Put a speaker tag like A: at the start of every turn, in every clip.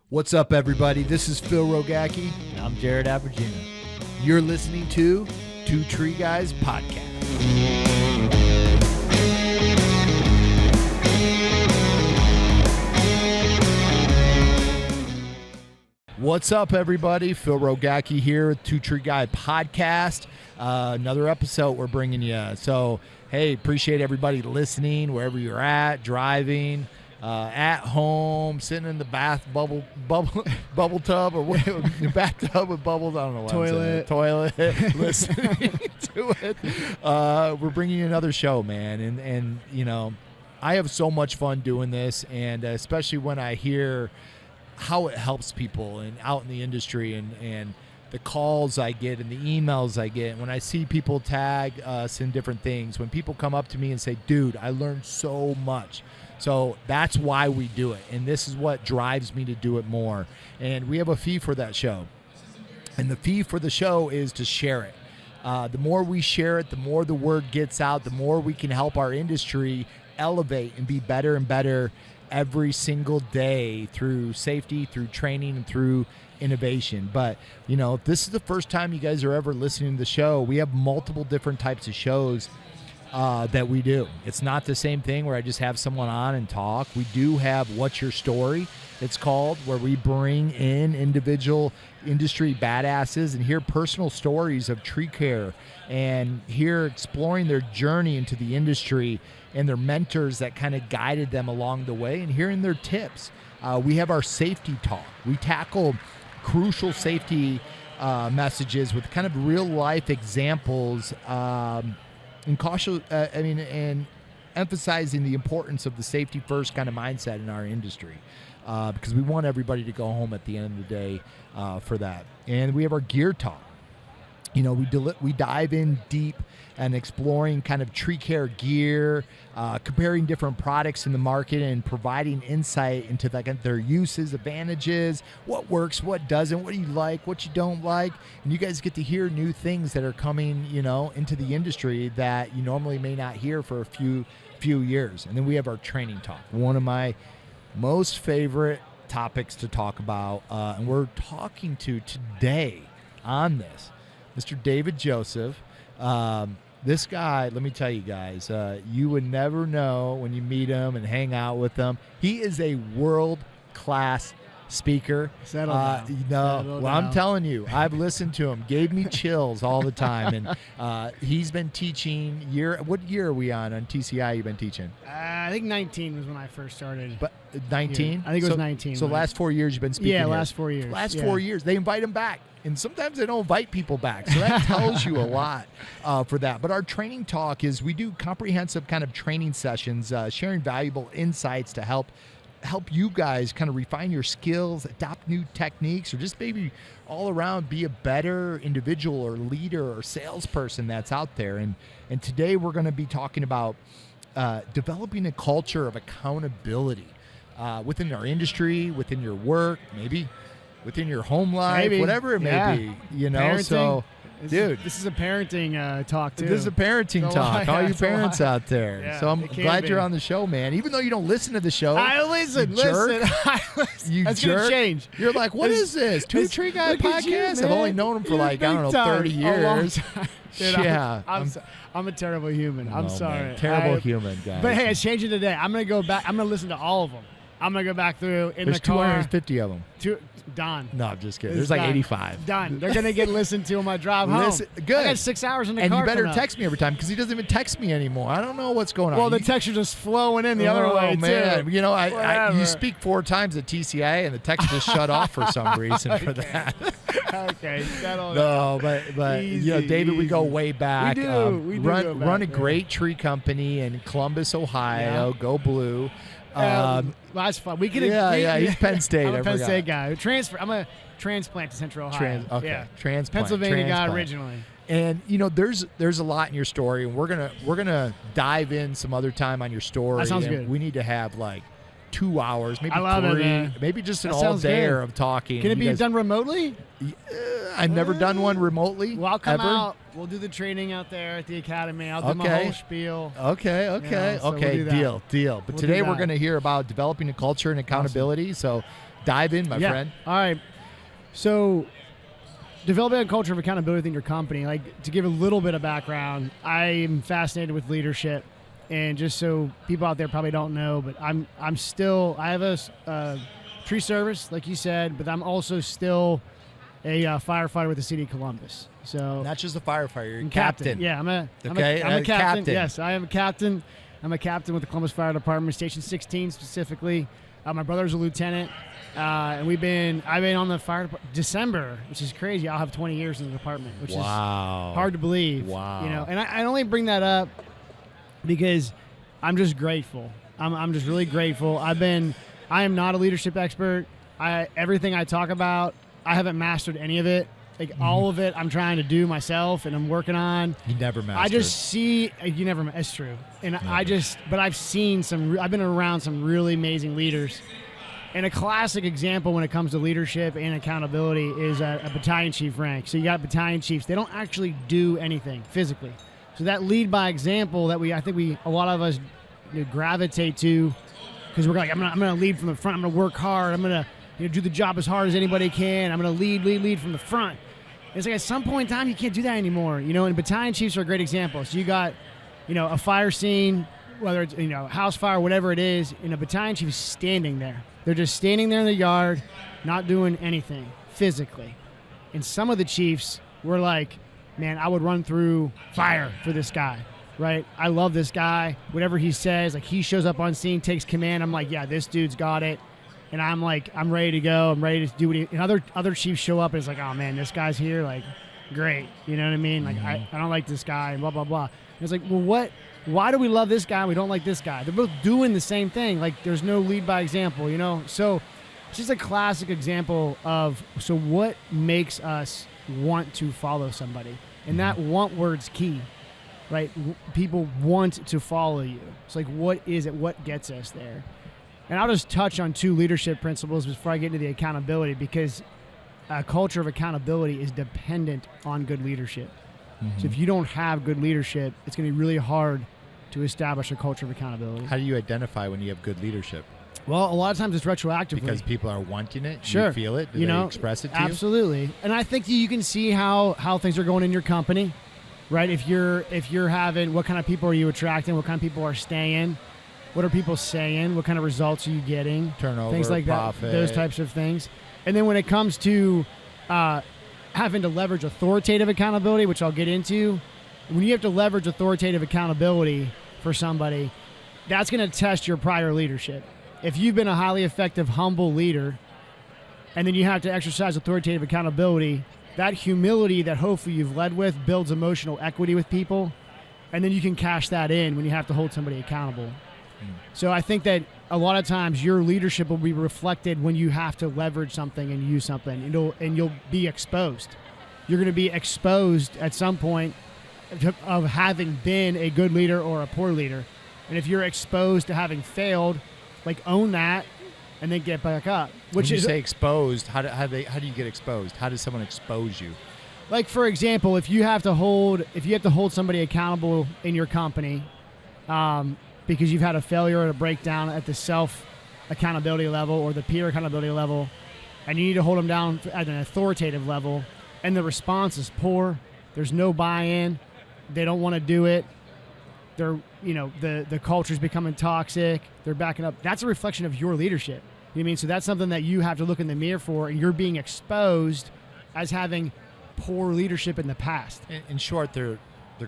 A: What's up, everybody? This is Phil Rogacki.
B: And I'm Jared Abergina.
A: You're listening to Two Tree Guys Podcast. What's up, everybody? Phil Rogacki here with Two Tree Guy Podcast. Another episode we're bringing you. So, hey, appreciate everybody listening wherever you're at, driving, at home, sitting in the bubble tub or the bathtub with bubbles. I don't know what toilet listening to it. We're bringing you another show, man, and you know, I have so much fun doing this, and especially when I hear how it helps people and out in the industry, and the calls I get and the emails I get, when I see people tag us in different things, when people come up to me and say, dude, I learned so much. So that's why we do it, and this is what drives me to do it more. And we have a fee for that show, and the fee for the show is to share it. The more we share it, the more the word gets out, the more we can help our industry elevate and be better and better every single day through safety, through training, and through innovation. But, you know, if this is the first time you guys are ever listening to the show, we have multiple different types of shows that we do. It's not the same thing where I just have someone on and talk. We do have What's Your Story, it's called, where we bring in individual industry badasses and hear personal stories of tree care and hear exploring their journey into the industry and their mentors that kind of guided them along the way and hearing their tips. We have our safety talk. We tackle crucial safety messages with kind of real life examples and cautious, and emphasizing the importance of the safety first kind of mindset in our industry, because we want everybody to go home at the end of the day for that. And we have our gear talk. You know, we dive in deep and exploring kind of tree care gear, comparing different products in the market and providing insight into their uses, advantages, what works, what doesn't, what do you like, what you don't like. And you guys get to hear new things that are coming, you know, into the industry that you normally may not hear for a few years. And then we have our training talk, one of my most favorite topics to talk about. And we're talking to today on this, Mr. David Joseph. This guy, let me tell you guys, you would never know when you meet him and hang out with him. He is a world-class speaker.
B: Settle down.
A: Well, I'm telling you, I've listened to him. Gave me chills all the time. And he's been teaching what year are we on TCIA you've been teaching?
B: I think 19 was when I first started.
A: But 19?
B: I think it was 19.
A: So last 4 years you've been speaking
B: Yeah,
A: here.
B: last 4 years.
A: Last 4 years. They invite him back. And sometimes they don't invite people back. So that tells you a lot for that. But our training talk is we do comprehensive kind of training sessions, sharing valuable insights to help you guys kind of refine your skills, adopt new techniques, or just maybe all around be a better individual or leader or salesperson that's out there. And today we're going to be talking about developing a culture of accountability within our industry, within your work, maybe within your home life, whatever it may be, you know.
B: Parenting.
A: So, dude,
B: this is a parenting talk too.
A: This is a parenting talk. All you parents out there.
B: Yeah,
A: so I'm glad you're on the show, man. Even though you don't listen to the show,
B: I listen.
A: You jerk. You
B: That's
A: jerk.
B: gonna change.
A: You're like, what is this? Two Tree Guy Podcast? I've only known him for like, I don't know, 30 years.
B: Dude,
A: yeah.
B: I'm a terrible human. I'm sorry.
A: Man, terrible human, guys.
B: But hey, it's changing today. I'm gonna go back. I'm gonna listen to all of them. I'm gonna go back through in
A: There's
B: the car.
A: 250 of them.
B: Done.
A: No, I'm just kidding. There's like 85.
B: Done. They're gonna get listened to on my drive home.
A: Good.
B: I got 6 hours in the car.
A: And you better text me every time because he doesn't even text me anymore. I don't know what's going on.
B: Well, the texts are just flowing in the other way
A: man.
B: too.
A: You know, you speak 4 times at TCIA and the text just shut off for some reason for that.
B: Okay.
A: No, but you know, David, we go way back.
B: We do. We do
A: run a great tree company in Columbus, Ohio. Yeah. Go Blue.
B: That's fun. We can.
A: He's Penn State.
B: I'm a Penn State guy. I'm a transplant to Central Ohio.
A: Transplant.
B: Pennsylvania guy originally.
A: And you know, there's a lot in your story, and we're gonna dive in some other time on your story.
B: That sounds good.
A: We need to have like 2 hours, maybe
B: I love
A: 3,
B: it, man.
A: maybe just an all-day of talking.
B: Can it be done remotely?
A: I've never done one remotely.
B: Well, I'll come
A: ever.
B: out. We'll do the training out there at the academy. I'll do my whole spiel.
A: Okay.
B: So we'll
A: Deal. But today we're going to hear about developing a culture and accountability.
B: Awesome.
A: So dive in, my friend.
B: All right. So developing a culture of accountability within your company, like to give a little bit of background, I am fascinated with leadership. And just so people out there probably don't know, but I have a tree service, like you said, but I'm also still a firefighter with the city of Columbus. So
A: not just a firefighter, you're a
B: captain.
A: captain.
B: Yeah, I'm a captain.
A: Captain.
B: Yes, I am a captain. I'm a captain with the Columbus Fire Department, Station 16 specifically. My brother's a lieutenant, and I've been on the fire department December, which is crazy. I'll have 20 years in the department, which is hard to believe.
A: Wow.
B: You know, and I only bring that up because I'm just grateful. I'm just really grateful. I am not a leadership expert. Everything I talk about, I haven't mastered any of it. Like all of it, I'm trying to do myself, and I'm working on.
A: You never mastered.
B: I just see you never. It's true, and but I've seen some. I've been around some really amazing leaders, and a classic example when it comes to leadership and accountability is a battalion chief rank. So you got battalion chiefs; they don't actually do anything physically. So that lead by example that a lot of us gravitate to, because we're like, I'm gonna lead from the front. I'm gonna work hard. I'm gonna do the job as hard as anybody can. I'm gonna lead from the front. It's like at some point in time you can't do that anymore, and battalion chiefs are a great example. So you got, a fire scene, whether it's house fire, whatever it is, and a battalion chief is standing there. They're just standing there in the yard, not doing anything physically. And some of the chiefs were like, man, I would run through fire for this guy, right? I love this guy. Whatever he says, like he shows up on scene, takes command. I'm like, yeah, this dude's got it. And I'm like, I'm ready to go. I'm ready to do what and other chiefs show up and it's like, oh man, this guy's here. Like, great. You know what I mean? Like, I don't like this guy and blah, blah, blah. And it's like, well, why do we love this guy and we don't like this guy? They're both doing the same thing. Like, there's no lead by example, So it's just a classic example of, so what makes us want to follow somebody? And that want word's key, right? People want to follow you. It's like, what is it? What gets us there? And I'll just touch on 2 leadership principles before I get into the accountability, because a culture of accountability is dependent on good leadership. So if you don't have good leadership, it's going to be really hard to establish a culture of accountability.
A: How do you identify when you have good leadership?
B: Well, a lot of times it's retroactively.
A: Because people are wanting it?
B: Sure.
A: You feel it? Do they express it to you?
B: Absolutely. And I think you can see how things are going in your company, right? If you're having, what kind of people are you attracting? What kind of people are staying? What are people saying? What kind of results are you getting?
A: Turnover,
B: things like
A: profit.
B: that, those types of things. And then when it comes to having to leverage authoritative accountability, which I'll get into, when you have to leverage authoritative accountability for somebody, that's going to test your prior leadership. If you've been a highly effective, humble leader, and then you have to exercise authoritative accountability, that humility that hopefully you've led with builds emotional equity with people, and then you can cash that in when you have to hold somebody accountable. So I think that a lot of times your leadership will be reflected when you have to leverage something and use something, and you'll be exposed. You're going to be exposed at some point of having been a good leader or a poor leader. And if you're exposed to having failed, like, own that and then get back up.
A: When you say exposed, how do you get exposed? How does someone expose you?
B: Like, for example, if you have to hold somebody accountable in your company, because you've had a failure or a breakdown at the self-accountability level or the peer accountability level, and you need to hold them down at an authoritative level, and the response is poor, there's no buy-in, they don't want to do it, they're, the culture's becoming toxic, they're backing up, that's a reflection of your leadership. You know what I mean? So that's something that you have to look in the mirror for, and you're being exposed as having poor leadership in the past.
A: In short, they're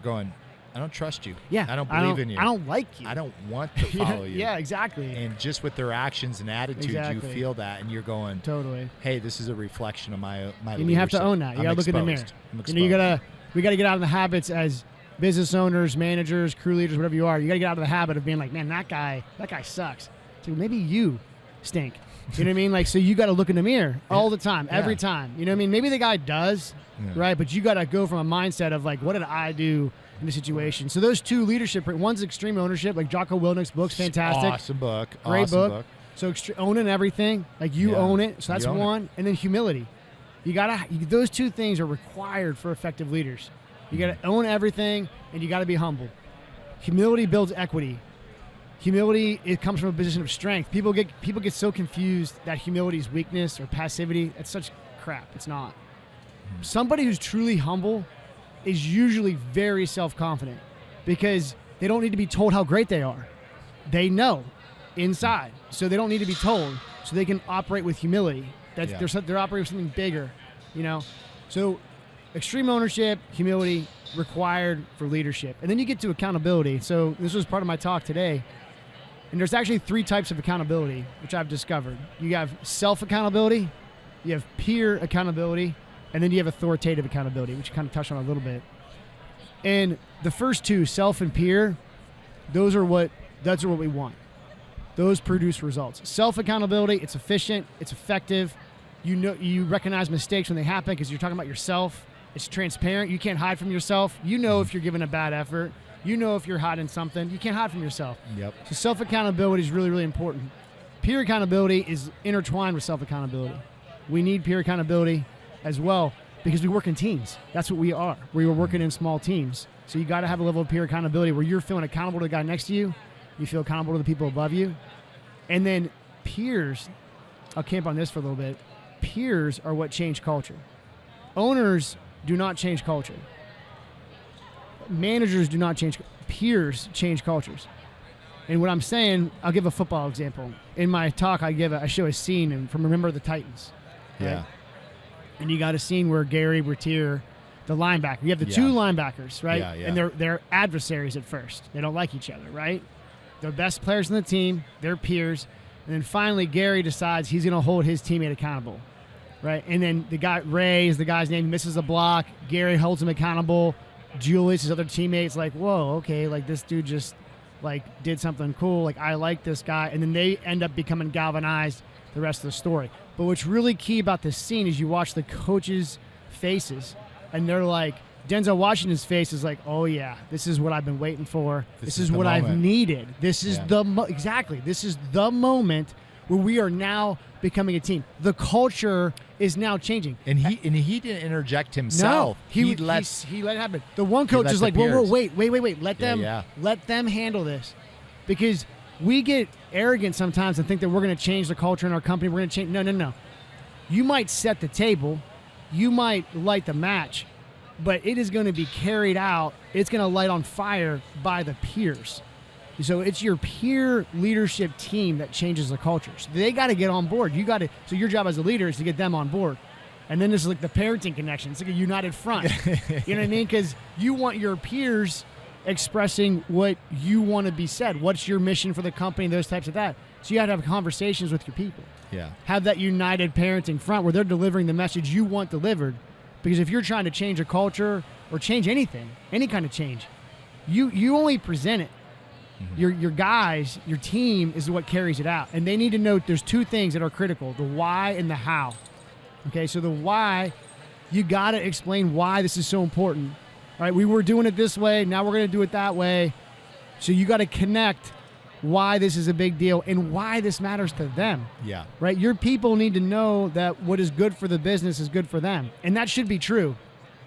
A: going, I don't trust you.
B: Yeah.
A: I don't believe in you.
B: I don't like you.
A: I don't want to follow you.
B: Yeah, exactly.
A: And just with their actions and attitudes, you feel that, and you're going,
B: totally.
A: Hey, this is a reflection of my leadership.
B: And you have to own that. You got to look in the mirror. We got to get out of the habits as business owners, managers, crew leaders, whatever you are. You got to get out of the habit of being like, man, that guy sucks. So maybe you stink. You know what I mean? Like, so you got to look in the mirror all the time, every time. You know what I mean? Maybe the guy does, right? But you got to go from a mindset of like, what did I do in the situation? So those 2 leadership, one's extreme ownership, like Jocko Willnick's book's fantastic.
A: Awesome book.
B: Great book. So owning everything, like you own it. So that's one. And then humility. Those 2 things are required for effective leaders. You got to own everything, and you got to be humble. Humility builds equity. Humility, it comes from a position of strength. People get so confused that humility is weakness or passivity. That's such crap. It's not. Somebody who's truly humble is usually very self-confident because they don't need to be told how great they are. They know inside, so they don't need to be told, so they can operate with humility. They're operating with something bigger, you know. So extreme ownership, humility required for leadership. And then you get to accountability. So this was part of my talk today. And there's actually 3 types of accountability, which I've discovered. You have self-accountability, you have peer accountability, and then you have authoritative accountability, which you kind of touched on a little bit. And the first 2, self and peer, those are what we want. Those produce results. Self-accountability, it's efficient, it's effective. You recognize mistakes when they happen because you're talking about yourself. It's transparent. You can't hide from yourself. You know if you're giving a bad effort. You know if you're hiding something. You can't hide from yourself.
A: Yep.
B: So self-accountability is really, really important. Peer accountability is intertwined with self-accountability. We need peer accountability as well because we work in teams. That's what we are. We were working in small teams. So you got to have a level of peer accountability where you're feeling accountable to the guy next to you. You feel accountable to the people above you. And then peers, I'll camp on this for a little bit. Peers are what change culture. Owners do not change culture. Managers do not change. Peers change cultures. And what I'm saying, I'll give a football example. In my talk, I show a scene from Remember the Titans. Right?
A: Yeah.
B: And you got a scene where Gary Bertier, the linebacker, you have the 2 linebackers, right?
A: Yeah, yeah.
B: And they're adversaries at first. They don't like each other, right? They're best players on the team. They're peers. And then finally, Gary decides he's going to hold his teammate accountable, right? And then the guy, Ray is the guy's name, misses a block. Gary holds him accountable. Julius, his other teammates, like, whoa, okay, like this dude just like did something cool. Like I like this guy. And then they end up becoming galvanized the rest of the story. But what's really key about this scene is you watch the coaches' faces and they're like, Denzel Washington's face is like, oh yeah, this is what I've been waiting for. This is what I've needed. This is exactly. This is the moment where we are now becoming a team. The culture is now changing.
A: And he didn't interject himself.
B: No, he let it happen. The one coach is like, whoa, wait. Let them handle this. Because we get arrogant sometimes and think that we're going to change the culture in our company. We're going to change. No. You might set the table. You might light the match. But it is going to be carried out. It's going to light on fire by the peers. So it's your peer leadership team that changes the culture. So they got to get on board. So your job as a leader is to get them on board. And then this is like the parenting connection. It's like a united front. You know what I mean? Because you want your peers expressing what you want to be said. What's your mission for the company? Those types of that. So you have to have conversations with your people.
A: Yeah.
B: Have that united parenting front where they're delivering the message you want delivered. Because if you're trying to change a culture or change anything, any kind of change, you only present it. Mm-hmm. Your guys, your team is what carries it out. And they need to know there's 2 things that are critical, the why and the how. Okay, so the why, you got to explain why this is so important. All right, we were doing it this way, now we're going to do it that way. So you got to connect why this is a big deal and why this matters to them.
A: Yeah.
B: Right? Your people need to know that what is good for the business is good for them. And that should be true.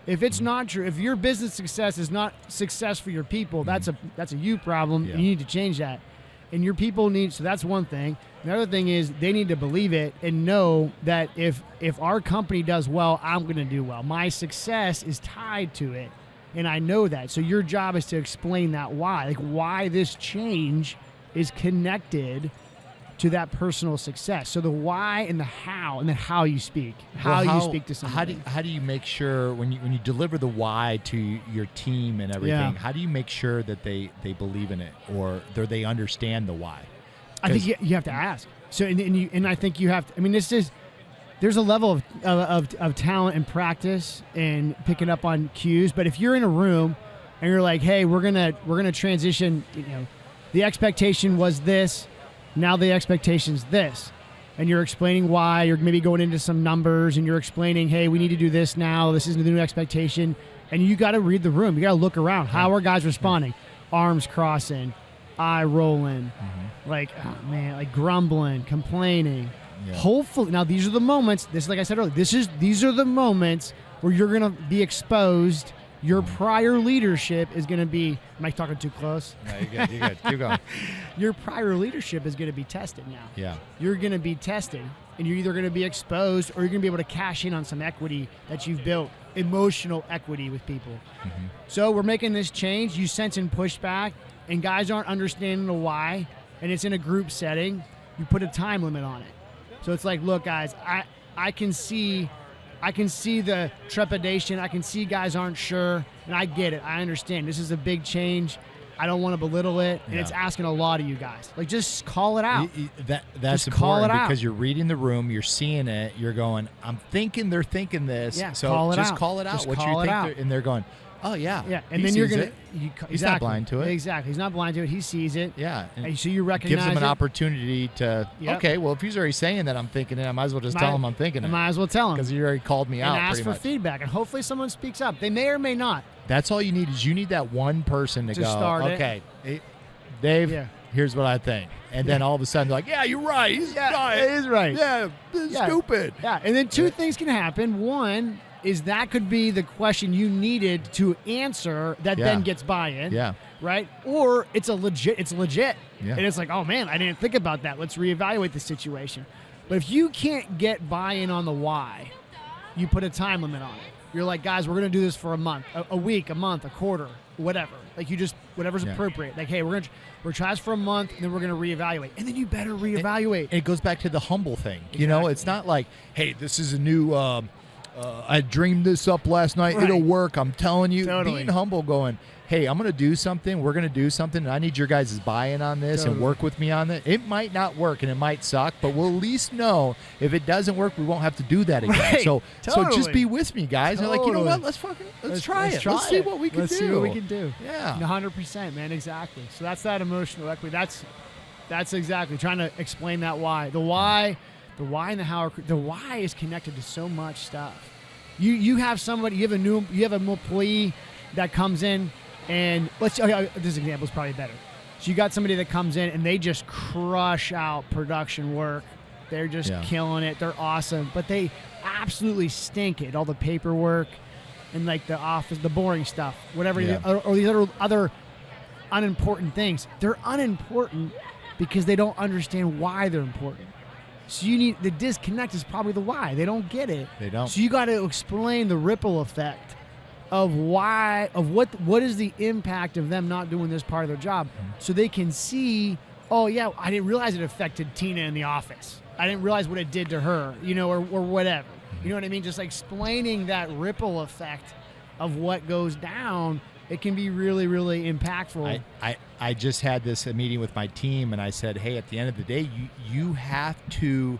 B: If it's not true, if your business success is not success for your people, that's a you problem. Yeah. You need to change that. And your people need, so that's one thing. The other thing is they need to believe it and know that if our company does well, I'm going to do well. My success is tied to it. And I know that. So your job is to explain that why. Like why this change is connected to that personal success. So the why and the how, and then how you speak, you speak to somebody.
A: How do you make sure when you deliver the why to your team and everything? How do you make sure that they believe in it or they understand the why?
B: I think you have to ask. So and I think you have to. I mean, there's a level of talent and practice and picking up on cues. But if you're in a room and you're like, hey, we're gonna transition. You know, the expectation was this. Now the expectation's this. And you're explaining why, you're maybe going into some numbers and you're explaining, hey, we need to do this now. This is the new expectation. And you got to read the room. You got to look around. How are guys responding? Arms crossing, eye rolling, like, oh man, like grumbling, complaining. Yeah. Hopefully, now these are the moments, this, like I said earlier, these are the moments where you're going to be exposed Your prior leadership is going to be, am I talking too close?
A: No, you're good. You're good. Keep going.
B: Your prior leadership is going to be tested now.
A: Yeah.
B: You're going to be tested, and you're either going to be exposed or you're going to be able to cash in on some equity that you've built, emotional equity with people.
A: Mm-hmm.
B: So we're making this change. You sense in pushback, and guys aren't understanding the why, and it's in a group setting. You put a time limit on it. So it's like, look, guys, I can see the trepidation. I can see guys aren't sure, and I get it. I understand. This is a big change. I don't want to belittle it, and it's asking a lot of you guys. Like, just call it out.
A: That's
B: just call
A: important
B: it out.
A: because you're reading the room, you're seeing it, you're going, I'm thinking they're thinking this.
B: Yeah,
A: so
B: call it
A: just
B: out.
A: call it out.
B: Just
A: what
B: call
A: you
B: it
A: think
B: out.
A: and they're going, oh yeah.
B: Yeah, and
A: he
B: then you're
A: sees
B: gonna.
A: it. He's not blind to it.
B: Exactly. He's not blind to it. He sees it.
A: Yeah.
B: And so you recognize
A: gives him an
B: it.
A: opportunity to,
B: Yep.
A: okay, well, if he's already saying that I'm thinking it, I might as well just tell him I'm thinking
B: I
A: it.
B: might as well tell him.
A: Because you already called me out
B: and ask
A: pretty
B: for
A: much.
B: feedback, and hopefully someone speaks up. They may or may not.
A: That's all you need is you need that one person to go,
B: start it.
A: okay, Dave,
B: Yeah.
A: here's what I think. And then all of a sudden they're like, yeah, you're right. He's right.
B: It is right.
A: Yeah, this is
B: Yeah.
A: stupid.
B: Yeah, and then two things can happen. One is that could be the question you needed to answer that
A: Yeah.
B: then gets buy-in.
A: Yeah.
B: Right? Or it's legit.
A: Yeah.
B: And it's like, oh man, I didn't think about that. Let's reevaluate the situation. But if you can't get buy-in on the why, you put a time limit on it. You're like, guys, we're going to do this for a month, a week, a month, a quarter, whatever. Like you just, whatever's appropriate. Like, hey, we're try this for a month, and then we're going to reevaluate. And then you better reevaluate.
A: And it goes back to the humble thing. You know, it's not like, hey, this is a new, I dreamed this up last night.
B: Right.
A: It'll work. I'm telling you.
B: Totally.
A: Being humble going, hey, I'm going to do something. We're going to do something. And I need your guys' buy-in on this and work with me on it. It might not work and it might suck, but we'll at least know if it doesn't work, we won't have to do that again.
B: Right.
A: So
B: Totally.
A: just be with me, guys. And they're like, you know what? Let's try it. Let's see what we can do.
B: Let's see what we can do.
A: Yeah.
B: 100%, man. Exactly. So that's that emotional equity. That's exactly trying to explain that why. The why and the how. The why is connected to so much stuff. You have somebody. You have an employee that comes in, and this example is probably better. So you got somebody that comes in and they just crush out production work. They're just killing it. They're awesome, but they absolutely stink at all the paperwork and like the office, the boring stuff, whatever, or these other unimportant things. They're unimportant because they don't understand why they're important. So you need the disconnect is probably the why. They don't get it.
A: They don't.
B: So you got to explain the ripple effect of why, of what is the impact of them not doing this part of their job, so they can see, oh yeah, I didn't realize it affected Tina in the office. I didn't realize what it did to her, or whatever. You know what I mean? Just like explaining that ripple effect of what goes down, it can be really, really impactful.
A: I just had this meeting with my team, and I said, hey, at the end of the day, you have to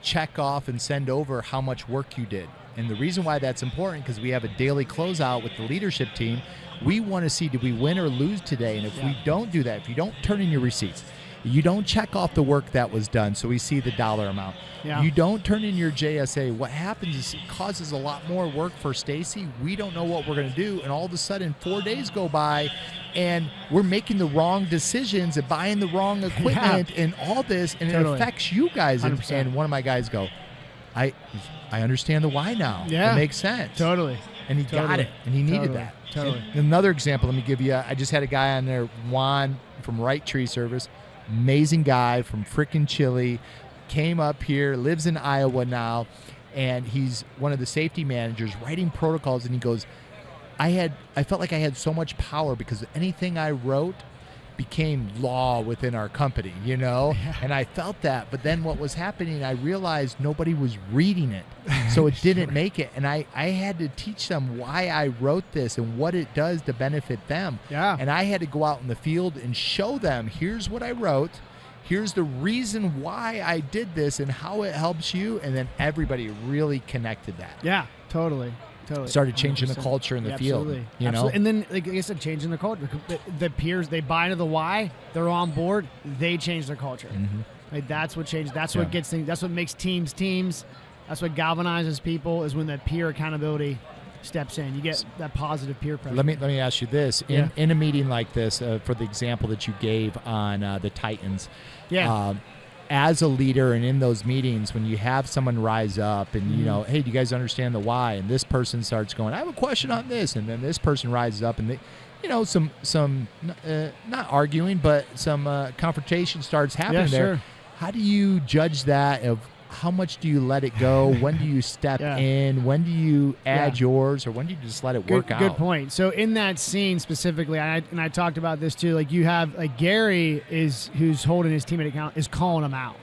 A: check off and send over how much work you did. And the reason why that's important, because we have a daily closeout with the leadership team. We want to see, did we win or lose today? And if we don't do that, if you don't turn in your receipts, you don't check off the work that was done so we see the dollar amount.
B: Yeah.
A: You don't turn in your JSA. What happens is it causes a lot more work for Stacy. We don't know what we're going to do. And all of a sudden, 4 days go by, and we're making the wrong decisions and buying the wrong equipment and all this, and it affects you guys. And one of my guys go, I understand the why now.
B: Yeah.
A: It makes sense.
B: Totally.
A: And he got it, and he needed that.
B: Totally.
A: And another example, let me give you, I just had a guy on there, Juan from Right Tree Service, amazing guy from frickin' Chile, came up here, lives in Iowa now, and he's one of the safety managers writing protocols, and he goes, I felt like I had so much power because anything I wrote became law within our company, and I felt that. But then what was happening, I realized nobody was reading it, so it didn't make it. And I had to teach them why I wrote this and what it does to benefit them.
B: Yeah.
A: And I had to go out in the field and show them, here's what I wrote, here's the reason why I did this and how it helps you. And then everybody really connected that.
B: Yeah, totally.
A: Started changing 100%. The culture in the field.
B: Absolutely. And then, like I said, changing the culture. The peers, they buy into the why. They're on board. They change their culture. Mm-hmm. Like that's what changes. That's what gets things. That's what makes teams. That's what galvanizes people. Is when that peer accountability steps in. You get that positive peer pressure.
A: Let me ask you this: in a meeting like this, for the example that you gave on the Titans, as a leader and in those meetings, when you have someone rise up and, you know, hey, do you guys understand the why? And this person starts going, I have a question on this. And then this person rises up and they, you know, some not arguing, but some confrontation starts happening there.
B: Sure.
A: How do you judge that? Of how much do you let it go? When do you step in? When do you add yours, or when do you just let it work out?
B: Good point. So in that scene specifically, and I talked about this too. Like you have like Gary who's holding his teammate account is calling him out,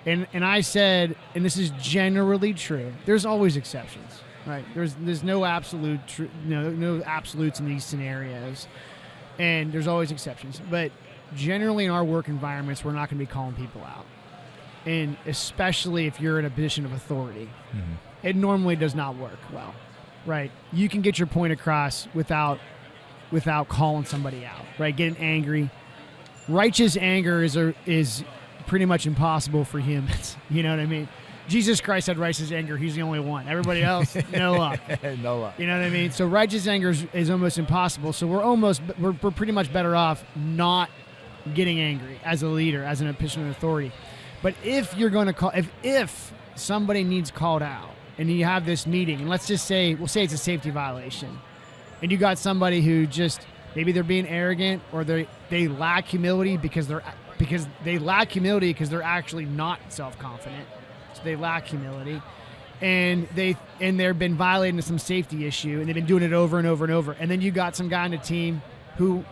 B: and I said, and this is generally true. There's always exceptions, right? There's no absolute no absolutes in these scenarios, and there's always exceptions. But generally in our work environments, we're not going to be calling people out. And especially if you're in a position of authority, it normally does not work well, right? You can get your point across without calling somebody out, right? Getting angry. Righteous anger is pretty much impossible for humans. You know what I mean? Jesus Christ had righteous anger. He's the only one. Everybody else, no luck.
A: No luck.
B: You know what I mean? So righteous anger is almost impossible. So we're pretty much better off not getting angry as a leader, as an position of authority. But if you're going to call, if somebody needs called out and you have this meeting, and we'll say it's a safety violation, and you got somebody who just, maybe they're being arrogant or they lack humility because they're actually not self-confident. So they lack humility, and they've been violating some safety issue, and they've been doing it over and over and over. And then you got some guy on the team who,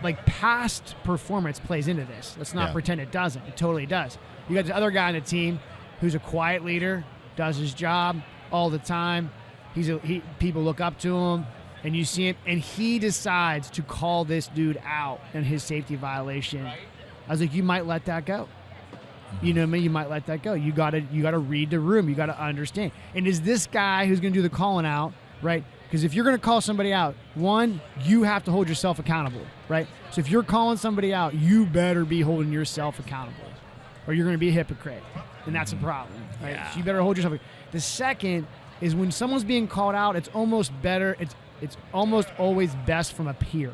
B: like, past performance plays into this. Let's not pretend it doesn't. It totally does. You got the other guy on the team who's a quiet leader, does his job all the time. People look up to him, and you see him, and he decides to call this dude out in his safety violation. I was like, you might let that go. You know what I mean? You might let that go. You gotta read the room. You gotta understand. And is this guy who's gonna do the calling out, right? Because if you're going to call somebody out, one, you have to hold yourself accountable, right? So if you're calling somebody out, you better be holding yourself accountable, or you're going to be a hypocrite, and that's a problem, right?
A: Yeah.
B: So you better hold yourself. The second is when someone's being called out, it's almost better. It's almost always best from a peer.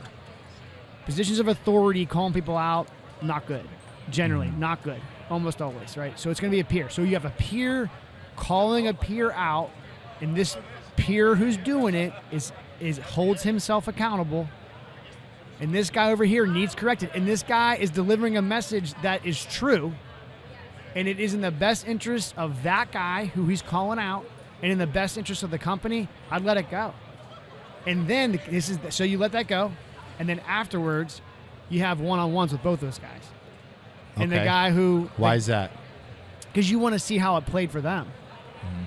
B: Positions of authority, calling people out, not good. Generally, not good. Almost always, right? So it's going to be a peer. So you have a peer calling a peer out, and this peer who's doing it is holds himself accountable, and this guy over here needs corrected, and this guy is delivering a message that is true, and it is in the best interest of that guy who he's calling out, and in the best interest of the company. I'd let it go. And then so you let that go, and then afterwards you have one-on-ones with both those guys. And the guy who,
A: why is that?
B: Because you want to see how it played for them.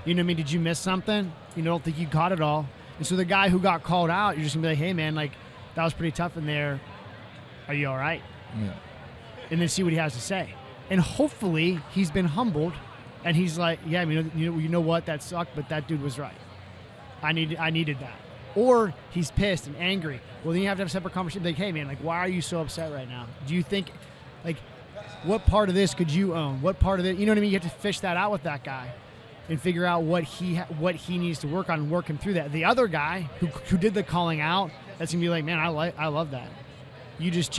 B: You know what I mean? Did you miss something? You don't think you caught it all. And so the guy who got called out, you're just going to be like, hey, man, like, that was pretty tough in there. Are you all right?
A: Yeah.
B: And then see what he has to say. And hopefully he's been humbled, and he's like, yeah, I mean, you know what? That sucked, but that dude was right. I needed that. Or he's pissed and angry. Well, then you have to have a separate conversation. Like, hey, man, like, why are you so upset right now? Do you think, like, what part of this could you own? What part of it? You know what I mean? You have to fish that out with that guy and figure out what he needs to work on and work him through that. The other guy who did the calling out, that's gonna be like, man, I love that. You just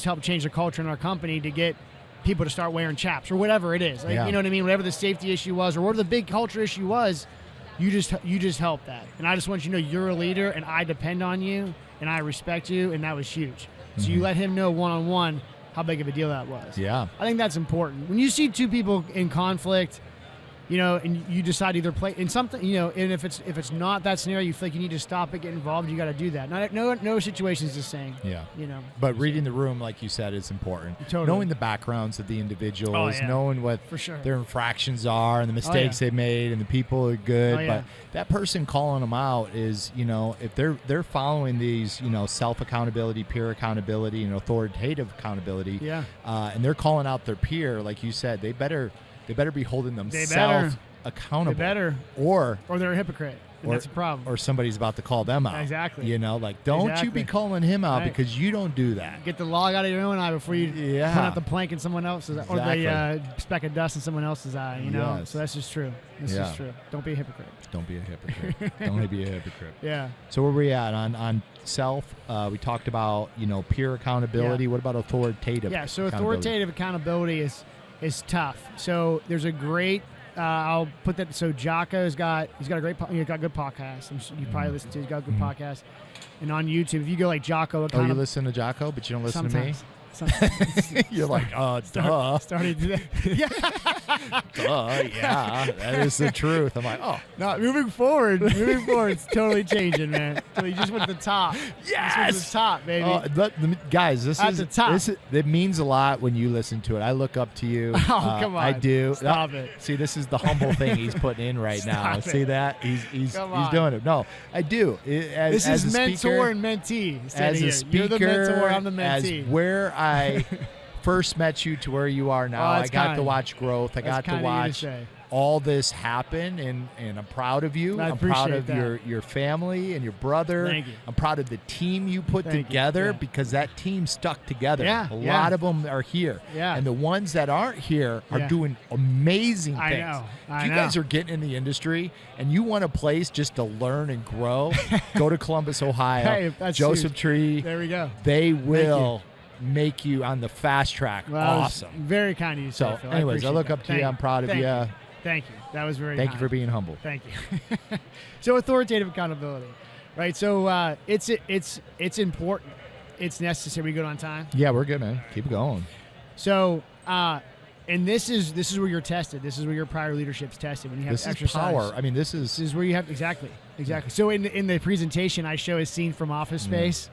B: helped change the culture in our company to get people to start wearing chaps or whatever it is. Like, you know what I mean? Whatever the safety issue was or whatever the big culture issue was, you just helped that. And I just want you to know you're a leader, and I depend on you, and I respect you, and that was huge. So you let him know one-on-one how big of a deal that was.
A: Yeah.
B: I think that's important. When you see two people in conflict, you know, and you decide either play in something, you know, and if it's not that scenario, you feel like you need to stop it, get involved, you got to do that. No situation is the same.
A: Yeah.
B: You know.
A: But reading the room, like you said, is important.
B: Totally.
A: Knowing the backgrounds of the individuals, knowing what
B: for sure
A: their infractions are and the mistakes they made, and the people are good. But that person calling them out is, you know, if they're following these, you know, self accountability, peer accountability, and authoritative accountability, and they're calling out their peer, like you said, they better be holding themselves accountable.
B: They better.
A: Or
B: they're a hypocrite. And that's a problem.
A: Or somebody's about to call them out.
B: Exactly.
A: You know, like, don't you be calling him out because you don't do that.
B: Get the log out of your own eye before you put out the plank in someone else's eye, or the speck of dust in someone else's eye, you know? So that's just true. This is true. Don't be a hypocrite.
A: Don't be a hypocrite. Don't be a hypocrite.
B: Yeah.
A: So where we at on self? We talked about, you know, peer accountability. What about authoritative?
B: Yeah, so authoritative accountability is tough. So there's a great. I'll put that. So Jocko he's got a great. He's got a good podcast. You probably listen to. He's got a good podcast. And on YouTube, if you go like Jocko,
A: oh, you listen to Jocko, but you don't listen
B: sometimes.
A: to me. You're like, duh.
B: Started today. Yeah.
A: Duh, yeah. That is the truth. I'm like, oh.
B: No, moving forward, it's totally changing, man. So you just went to the top.
A: Yes.
B: Just went to the top, baby.
A: Guys, this
B: At the top.
A: It means a lot when you listen to it. I look up to you.
B: Oh, come on.
A: I do.
B: Stop it.
A: See, this is the humble thing he's putting in right now.
B: Stop
A: See
B: it.
A: that? He's
B: on.
A: doing it. No, I do.
B: This is mentor and mentee.
A: As a speaker,
B: you're the mentor, I'm the mentee.
A: as where I first met you to where you are now, I got to watch growth. I got to watch all this happen, and I'm proud of you. I'm proud of your family and your brother.
B: Thank you.
A: I'm proud of the team you put together because that team stuck together. A lot of them are here. And the ones that aren't here are doing amazing things.
B: I
A: If you
B: know.
A: guys are getting in the industry and you want a place just to learn and grow, go to Columbus, Ohio.
B: Hey, that's
A: Joseph
B: huge.
A: Tree.
B: There we go.
A: They will make you on the fast track.
B: Well,
A: awesome.
B: Very kind of you.
A: So,
B: Phil.
A: anyways, I look
B: appreciate
A: up to
B: that.
A: you. I'm proud of you.
B: Thank you. That was very
A: Thank
B: kind.
A: you for being humble.
B: Thank you. So authoritative accountability, right? So it's important. It's necessary. We good on time?
A: Yeah, we're good, man. Keep going.
B: So and this is where you're tested. This is where your prior leadership's tested when you have
A: This is
B: exercise.
A: power. I mean, this
B: This
A: is
B: is where you have exactly. So in the presentation, I show a scene from Office Space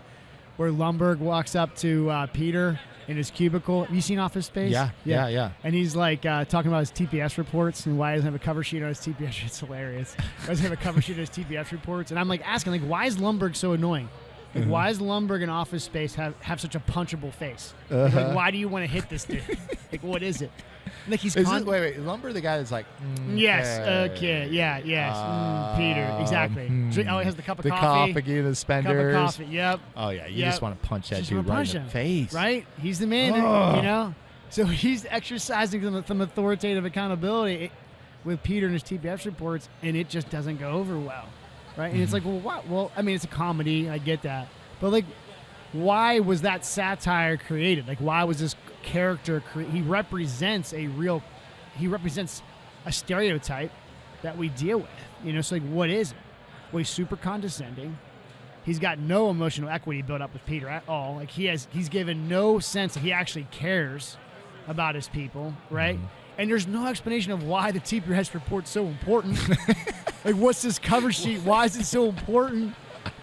B: where Lumberg walks up to Peter in his cubicle. Have you seen Office Space?
A: Yeah.
B: And he's like talking about his TPS reports and why he doesn't have a cover sheet on his TPS. It's hilarious. He doesn't have a cover sheet on his TPS reports. And I'm like asking, like, why is Lumberg so annoying? Like, why does Lumberg in Office Space have such a punchable face? Like, why do you want to hit this dude? Like, what is it? Like he's
A: wait. Lumber, the guy that's like,
B: yes, okay, yes, Peter, exactly. So, he has the cup of coffee.
A: The suspenders.
B: Cup of coffee, yep.
A: Oh, yeah, you just want to punch that
B: Just
A: dude
B: wanna
A: right
B: punch
A: in the
B: him,
A: face.
B: Right? He's the man, you know? So he's exercising some authoritative accountability with Peter and his TPS reports, and it just doesn't go over well, right? And it's like, well, what? Well, I mean, it's a comedy, I get that. But, like, why was that satire created? Like, why was this character he represents a stereotype that we deal with, you know? So like, what is it? Well, he's super condescending. He's got no emotional equity built up with Peter at all. Like he's given no sense that he actually cares about his people, right? And there's no explanation of why the TPS report's so important. Like, what's this cover sheet? Why is it so important?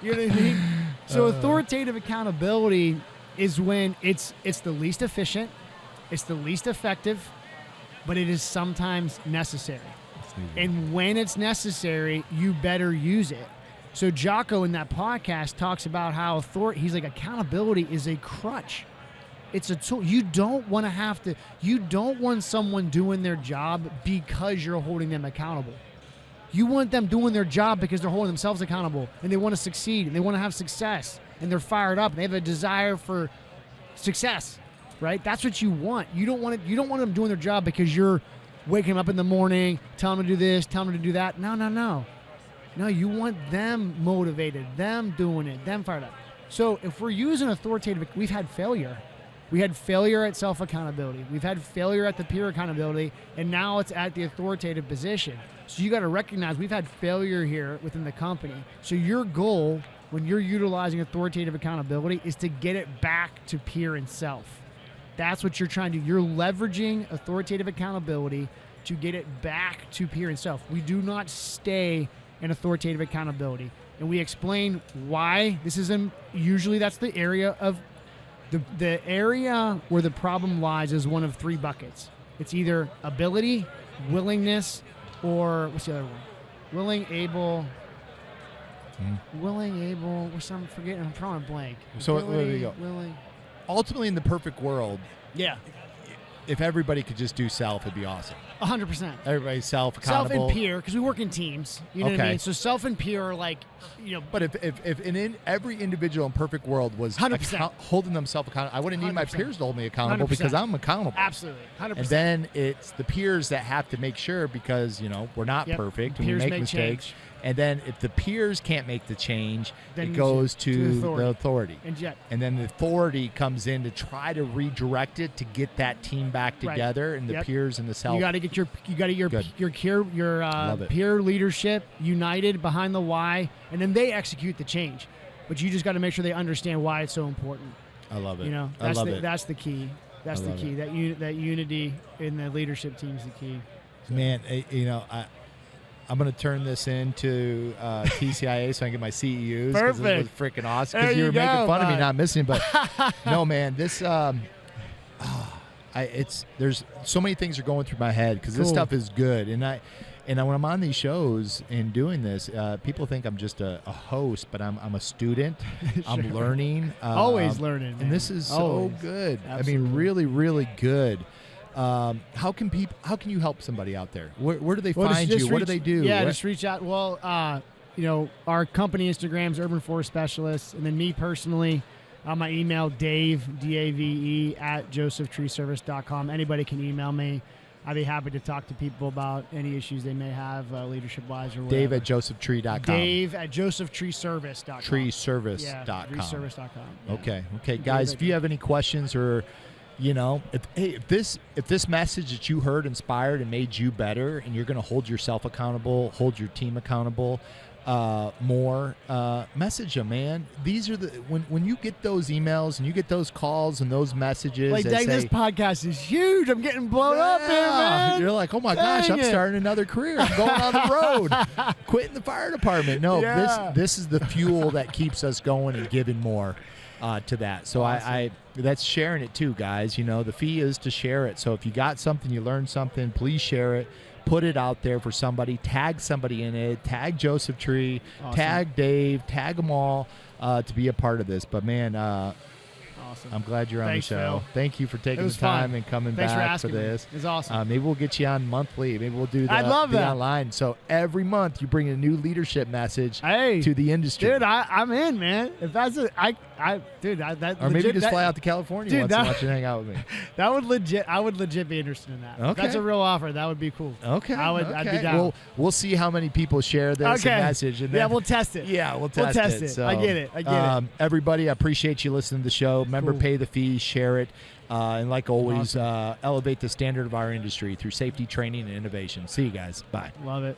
B: You know what I mean? So authoritative accountability is when it's the least efficient, it's the least effective, but it is sometimes necessary. And when it's necessary, you better use it. So Jocko in that podcast talks about how he's like, accountability is a crutch. It's a tool. You don't want someone doing their job because you're holding them accountable. You want them doing their job because they're holding themselves accountable and they want to succeed and they want to have success and they're fired up and they have a desire for success, right? That's what you want. You don't want them doing their job because you're waking them up in the morning, telling them to do this, telling them to do that. No. No, you want them motivated, them doing it, them fired up. So if we're using authoritative, we've had failure. We had failure at self-accountability. We've had failure at the peer accountability, and now it's at the authoritative position. So you got to recognize we've had failure here within the company. So your goal when you're utilizing authoritative accountability is to get it back to peer and self. That's what you're trying to do. You're leveraging authoritative accountability to get it back to peer and self. We do not stay in authoritative accountability. And we explain why this is usually that's the area of the area where the problem lies is one of three buckets. It's either ability, willingness, or what's the other one? Willing, able, I'm forgetting, I'm drawing a blank.
A: So there you go.
B: Willing.
A: Ultimately, in the perfect world,
B: Yeah.
A: if everybody could just do self, it'd be awesome.
B: 100%.
A: Everybody's
B: Self
A: self-accountable.
B: and peer, because we work in teams. You know what I
A: Okay.
B: mean? So self and peer are like,
A: But if every individual in perfect world was
B: 100%.
A: holding themselves accountable, I wouldn't need my
B: 100%.
A: peers to hold me accountable
B: 100%.
A: because I'm accountable.
B: Absolutely. 100%.
A: And then it's the peers that have to make sure because, we're not
B: Yep.
A: perfect and we
B: Peers
A: make
B: make
A: mistakes.
B: change.
A: And then if the peers can't make the change,
B: Then
A: it
B: you
A: goes
B: should-
A: to
B: to
A: the authority.
B: And
A: then the authority comes in to try to redirect it to get that team back
B: Right.
A: together and the
B: Yep.
A: peers and the self.
B: you got to get your
A: Good. Love it.
B: peer leadership united behind the why, and then they execute the change. But you just got to make sure they understand why it's so important.
A: I love it.
B: That's
A: I love
B: the,
A: it.
B: That's the key. That's
A: I
B: the
A: love
B: key.
A: it.
B: That unity in the leadership team is the key.
A: Man, I'm going to turn this into TCIA so I can get my CEUs because this was
B: Perfect.
A: freaking awesome.
B: There
A: Because you
B: you
A: were making
B: go,
A: fun of me
B: bud.
A: not missing, but no, man, this there's so many things are going through my head because this
B: Cool.
A: stuff is good, and when I'm on these shows and doing this, people think I'm just a host, but I'm a student. I'm
B: Sure.
A: learning.
B: Always learning, man.
A: and this is
B: Always.
A: so good. I
B: Absolutely.
A: mean, really, really good. How can you help somebody out there? Where do they
B: Well,
A: find you? What do they do?
B: Yeah,
A: What-
B: just reach out. Well, our company Instagram's Urban Forest Specialists, and then me personally, my email Dave DAVE at josephtreeservice.com. Anybody can email me. I'd be happy to talk to people about any issues they may have, leadership wise or whatever.
A: Dave at josephtree.com.
B: Dave at josephtreeservice.com.
A: treeservice.com.
B: Yeah, treeservice.com. Yeah.
A: Okay, guys. If you have any questions or if this message that you heard inspired and made you better, and you're going to hold yourself accountable, hold your team accountable, more, message them, man. These are when you get those emails and you get those calls and those messages.
B: Like,
A: that
B: dang,
A: say,
B: this podcast is huge. I'm getting blown up here, man.
A: You're like, oh my gosh,
B: Dang
A: I'm
B: it.
A: starting another career. I'm going on the road, quitting the fire department. No,
B: Yeah.
A: this is the fuel that keeps us going and giving more to that. So
B: Awesome.
A: I that's sharing it too, guys. The fee is to share it. So if you got something, you learned something, please share it. Put it out there for somebody. Tag somebody in it. Tag Joseph Tree.
B: Awesome.
A: Tag Dave. Tag them all to be a part of this. But man,
B: Awesome.
A: I'm glad you're on
B: Thanks,
A: the show.
B: Phil.
A: Thank you for
B: It
A: taking the
B: was
A: time
B: fun.
A: and coming
B: Thanks for
A: back
B: asking
A: for
B: me.
A: this.
B: It's awesome.
A: Maybe we'll get you on monthly. Maybe we'll do the,
B: I'd love
A: the
B: that.
A: online. So every month you bring a new leadership message
B: Hey,
A: to the industry.
B: dude, I'm in, man. If that's it, that
A: or maybe
B: legit,
A: just
B: that,
A: fly out to California
B: Dude,
A: once in a
B: that-
A: while and hang out with me.
B: That would legit. I would legit be interested in that. If
A: Okay.
B: that's a real offer. That would be cool.
A: Okay.
B: I'd be down.
A: We'll see how many people share this
B: Okay.
A: message. And then,
B: Yeah, we'll test it.
A: Yeah, we'll
B: We'll
A: test
B: test
A: it.
B: it.
A: So,
B: I get it.
A: Everybody, I appreciate you listening to the show. Remember,
B: Cool.
A: pay the fee, share it, and like always,
B: Awesome.
A: elevate the standard of our industry through safety training and innovation. See you guys. Bye.
B: Love it.